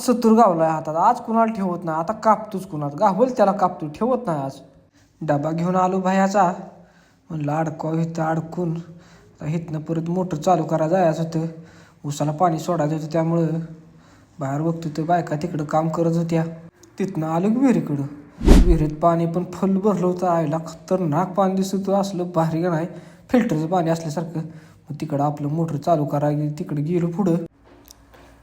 चतुर गावलाय हातात. आज कुणाला ठेवत नाही. आता कापतोच कुणाला गावल त्याला कापतो, ठेवत नाही आज. डबा घेऊन आलो भायाचा. म्हणलं अडकाव इथं अडकून इथनं परत मोटर चालू करा जायचं होतं. उसाला पाणी सोडायचं होतं त्यामुळं बाहेर बघतो तर बायका तिकडं काम करत होत्या. तिथनं आलो की विहिरीकडं. विहिरीत पाणी पण फुल भरलं होतं. आईला खतरनाक पाणी दिसत होतं. असलं भारी का नाही, फिल्टरचं पाणी असल्यासारखं. मग तिकडं आपलं मोटर चालू करायला तिकडं गेलो पुढं.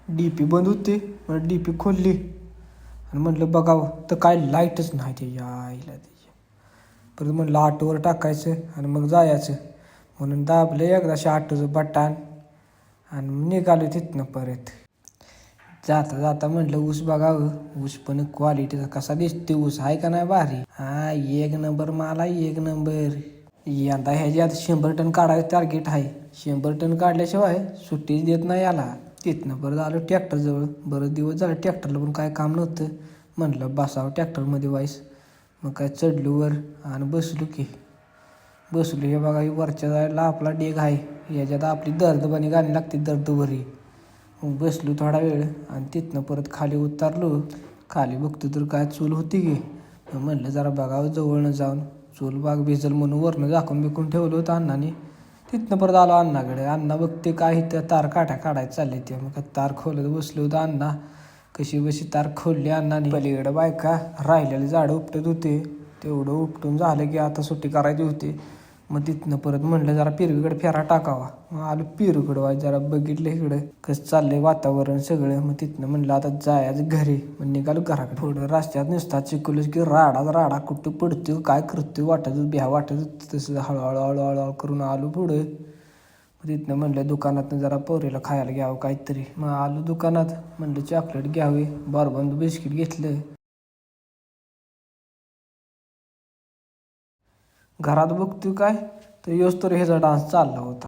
डीपी बंद होती. मग डीपी खोलली आणि म्हटलं बघावं तर काय लाईटच नाही त्याच्या आईला त्याच्या. परत म्हटलं ऑटोवर टाकायचं आणि मग जायचं म्हणून दाबलं एकदाशी ऑटोचं बटन आणि निघालो तिथनं परत. जाता जाता म्हटलं ऊस बघावं. ऊस पण क्वालिटीचा कसा दिसते ऊस आहे का नाही भारी. हा एक नंबर मला एक नंबर. यंदा ह्याच्यात 100 टन काढायचं टार्गेट आहे. 100 टन काढल्याशिवाय सुट्टीच देत नाही याला. तिथनं परत आलो ट्रॅक्टरजवळ. बरं दिवस झालं ट्रॅक्टरला पण काय काम नव्हतं. म्हटलं बसावं ट्रॅक्टरमध्ये वाईस. मग काय चढलो वर आणि बसलो की. बसलो हे बघा वरच्या जायला आपला डेग आहे. याच्यात आपली दर्दबानी गाणी लागते दर्दभरी. मग बसलो थोडा वेळ आणि तिथनं परत खाली उतरलो. खाली बघतो तर काय चूल होती की. मग म्हटलं जरा बघावं जवळनं जाऊन. चूल बाग भिजल म्हणून वरनं झाकून बिकून ठेवलं होतं अण्णाने. तिथनं परत आलो अण्णाकडे. अण्णा बघते काय त्या तार काढायचं चालले ते. मग तार खोलत बसलो होतं अण्णा. कशी बशी तार खोलली अण्णाने. पलीकडं बायका राहिलेले झाडं उपटत होते. तेवढं उपटून झालं की आता सुट्टी करायची होती. मग तिथनं परत म्हणलं जरा पिरवीकडे फेरा टाकावा. मग आलो पिरूकडं वाय जरा बघितलं इकडं कसं चाललंय वातावरण सगळं. मग तिथनं म्हणलं आता जायचं घरी. मग निघालो घराकडे. थोडं रस्त्यात नुसता चिकलच की राडा कुठं पडतो काय करतो वाटत भ्या वाटत तसं हळूहळू करून आलो पुढं. मग तिथनं म्हणलं दुकानातनं जरा पोरीला खायला घ्यावं काहीतरी. मग आलो दुकानात. म्हणलं चॉकलेट घ्यावे. बारबंद बिस्किट घेतलं. घरात बघतो काय तर योच तर ह्याचा डान्स चालला होता.